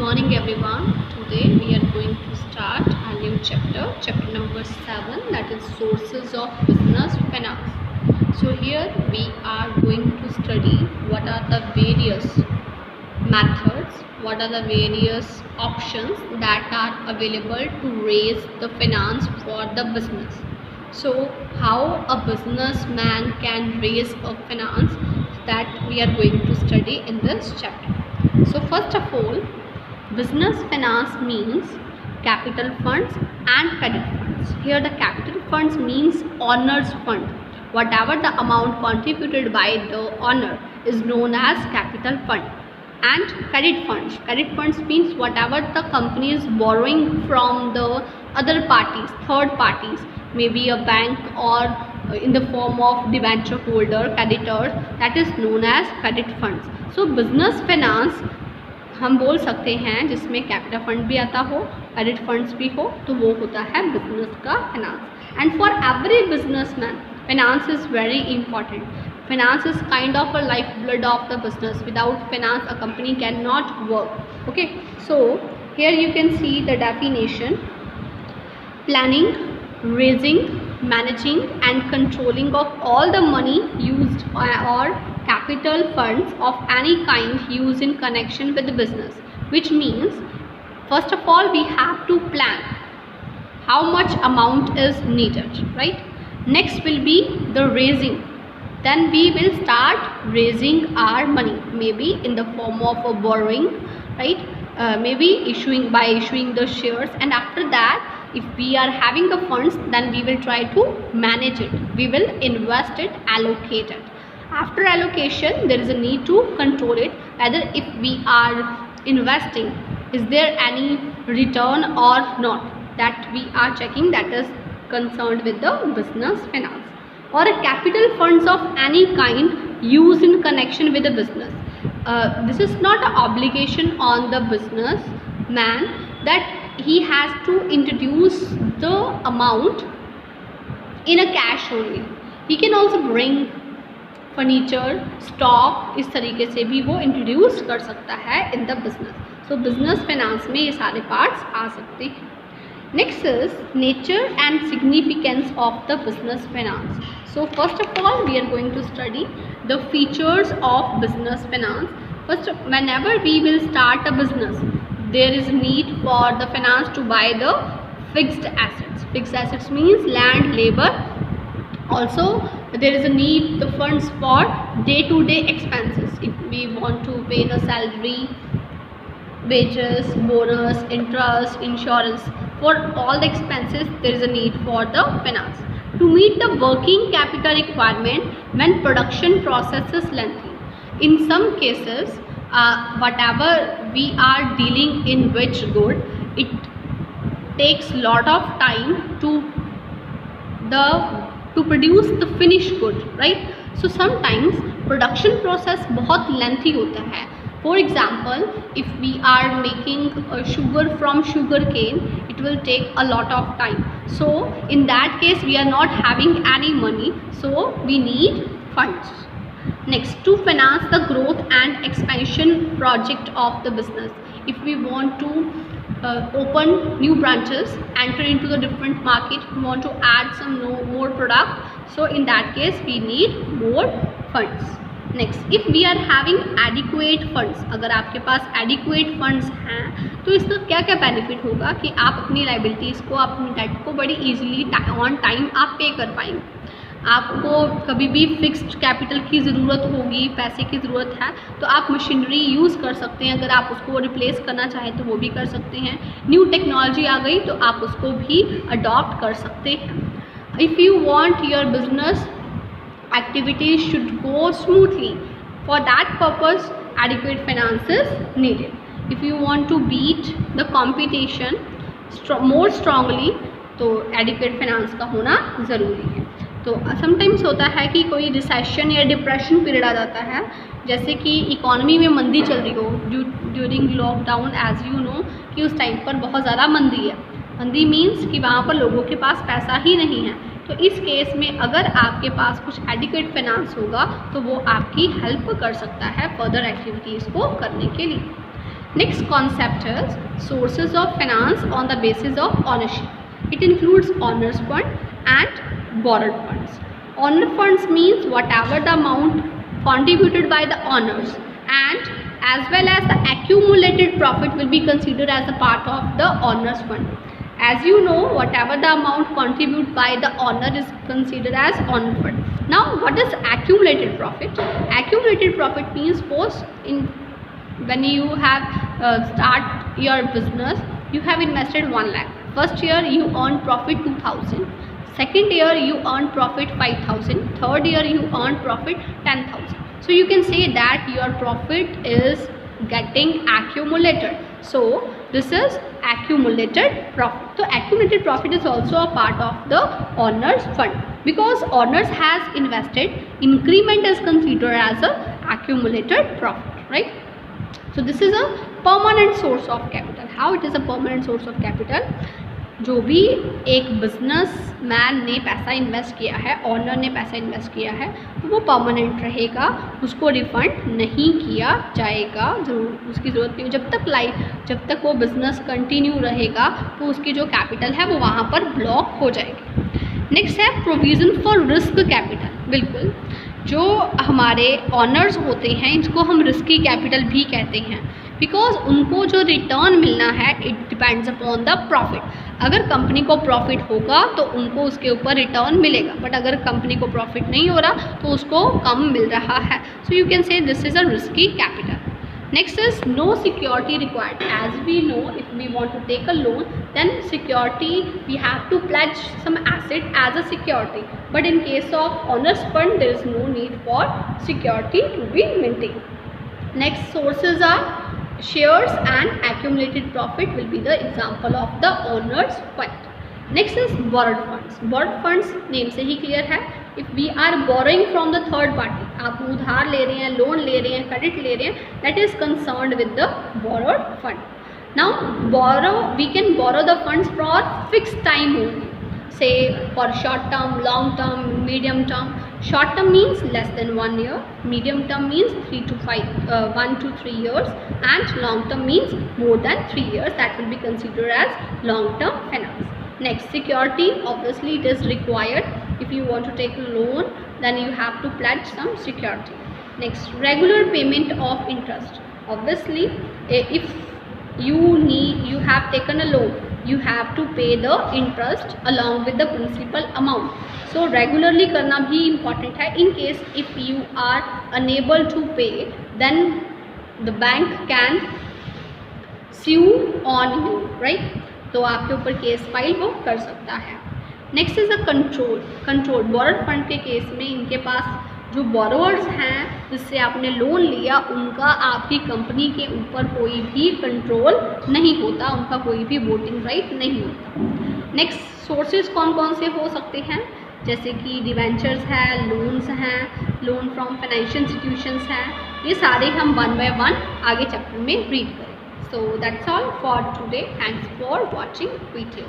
morning everyone. Today we are going to start a new chapter number 7, that is sources of business finance. So here we are going to study what are the various methods, what are the various options that are available to raise the finance for the business. So how a businessman can raise a finance, that we are going to study in this chapter. So first of all, business finance means capital funds and credit funds. Here the capital funds means owner's fund. Whatever the amount contributed by the owner is known as capital fund. And credit funds means whatever the company is borrowing from the other parties, third parties, maybe a bank or in the form of debenture holder, creditors, that is known as credit funds. So business finance हम बोल सकते हैं जिसमें capital fund भी आता हो, credit funds भी हो, तो वो होता है बिजनेस का finance. And for every businessman finance is very important. Finance is kind of a lifeblood of the business. Without finance, a company cannot work. Okay, so here you can see the definition: planning, raising, managing and controlling of all the money used or capital funds of any kind used in connection with the business. Which means, first of all, we have to plan how much amount is needed, right? Next will be the raising. Then we will start raising our money, maybe in the form of a borrowing, right? Maybe issuing the shares, and after that, if we are having the funds, then we will try to manage it. We will invest it, allocate it. After allocation, there is a need to control it, whether if we are investing, is there any return or not, that we are checking, that is concerned with the business finance. Or a capital funds of any kind used in connection with the business. This is not an obligation on the businessman that he has to introduce the amount in a cash only. He can also bring furniture, stock, इस तरीके से भी वो introduce कर सकता है in the business. So business finance में ये सारे पार्ट्स आ सकते हैं. Next is nature and significance of the business finance. So first of all, we are going to study the features of business finance. First, whenever we will start a business, there is need for the finance to buy the fixed assets. Fixed assets means land, labor. Also, there is a need the funds for day-to-day expenses. If we want to pay the salary, wages, bonus, interest, insurance, for all the expenses there is a need for the finance. To meet the working capital requirement when production process is lengthy. In some cases, whatever we are dealing in which good, it takes lot of time to produce the finished good, right? So sometimes production process बहुत lengthy होता है. For example, if we are making sugar from sugar cane, it will take a lot of time. So in that case, we are not having any money, so we need funds. Next, to finance the growth and expansion project of the business. If we want to open new branches, enter into the different market, we want to add some more product, so in that case we need more funds. Next, if we are having adequate funds, अगर आपके पास adequate funds हैं तो इसका क्या क्या benefit होगा कि आप अपनी लाइबिलिटीज़ को, अपनी डेट को बड़ी इजीली ऑन टाइम आप पे कर पाएंगे. आपको कभी भी फिक्स्ड कैपिटल की ज़रूरत होगी, पैसे की ज़रूरत है, तो आप मशीनरी यूज़ कर सकते हैं. अगर आप उसको रिप्लेस करना चाहें तो वो भी कर सकते हैं. न्यू टेक्नोलॉजी आ गई तो आप उसको भी अडॉप्ट कर सकते हैं. If you want your business activities should go smoothly. For that purpose, adequate finance is needed. If you want to beat the competition more strongly, तो adequate finance का होना ज़रूरी है. तो समटाइम्स होता है कि कोई रिसेशन या डिप्रेशन पीरियड आ जाता है, जैसे कि इकोनॉमी में मंदी चल रही हो during lockdown, as you know कि उस टाइम पर बहुत ज़्यादा मंदी है. मंदी मीन्स कि वहाँ पर लोगों के पास पैसा ही नहीं है. तो इस केस में अगर आपके पास कुछ एडिक्वेट फाइनेंस होगा तो वो आपकी हेल्प कर सकता है फर्दर एक्टिविटीज़ को करने के लिए. Next concept is sources of finance on the basis of ownership. It includes owners fund and borrowed funds. Owner funds means whatever the amount contributed by the owners, and as well as the accumulated profit will be considered as a part of the owners fund. As you know, whatever the amount contributed by the owner is considered as owner fund. Now, what is accumulated profit? Accumulated profit means when you have start your business, you have invested 1 lakh. First year you earn profit 2000. Second year you earn profit 5000. Third year you earn profit 10,000. So you can say that your profit is getting accumulated. So this is accumulated profit. So accumulated profit is also a part of the owners fund, because owners has invested, increment is considered as a accumulated profit, right? So this is a permanent source of capital. How it is a permanent source of capital? जो भी एक businessman ने पैसा invest किया है, honour ने पैसा invest किया है, तो वो परमानेंट रहेगा, उसको रिफंड नहीं किया जाएगा, जरूर उसकी ज़रूरत नहीं, जब तक वो बिज़नेस कंटिन्यू रहेगा तो उसकी जो कैपिटल है वो वहाँ पर ब्लॉक हो जाएगी। नेक्स्ट है प्रोविज़न फॉर रिस्क कैपिटल। बिल्कुल, जो हमारे ऑनर्स होते हैं इसको हम रिस्की कैपिटल भी कहते हैं, बिकॉज उनको जो रिटर्न मिलना है it depends upon the profit. अगर कंपनी को प्रॉफिट होगा तो उनको उसके ऊपर रिटर्न मिलेगा, बट अगर कंपनी को प्रॉफिट नहीं हो रहा तो उसको कम मिल रहा है। So you can say this is a risky capital. Next is no security required. As we know, if we want to take a loan, then security, we have to pledge some asset as a security. But in case of owners fund, there is no need for security to be maintained. Next sources are shares and accumulated profit will be the example of the owners fund. Next is borrowed funds. Borrowed funds name से ही clear है. If we are borrowing from the third party, आप उधार ले रहे हैं, loan ले रहे हैं, क्रेडिट ले रहे हैं, that is concerned with the borrowed fund. Now we can borrow the funds for fixed time only, say for short term, long term, medium term. Short term means less than 1 year, medium term means 1 to 3 years, and long term means more than 3 years. That will be considered as long term finance. Next, security, obviously it is required. If you want to take a loan, then you have to pledge some security. Next, regular payment of interest. Obviously, if you have taken a loan, you have to pay the interest along with the principal amount. So regularly करना भी important है. In case if you are unable to pay, then the bank can sue on you, right? तो आपके ऊपर case file वो कर सकता है। Next is a control borrowed fund के केस में इनके पास जो बोरोवर्स हैं जिससे आपने लोन लिया, उनका आपकी कंपनी के ऊपर कोई भी कंट्रोल नहीं होता, उनका कोई भी वोटिंग राइट नहीं होता। नेक्स्ट सोर्सेज कौन कौन से हो सकते हैं, जैसे कि डिवेंचर्स हैं, लोन्स हैं, लोन फ्रॉम फाइनेंशियल इंस्टीट्यूशंस हैं, ये सारे हम 1 by 1 आगे चैप्टर में रीड करें। So that's all for today. Thanks for watching video.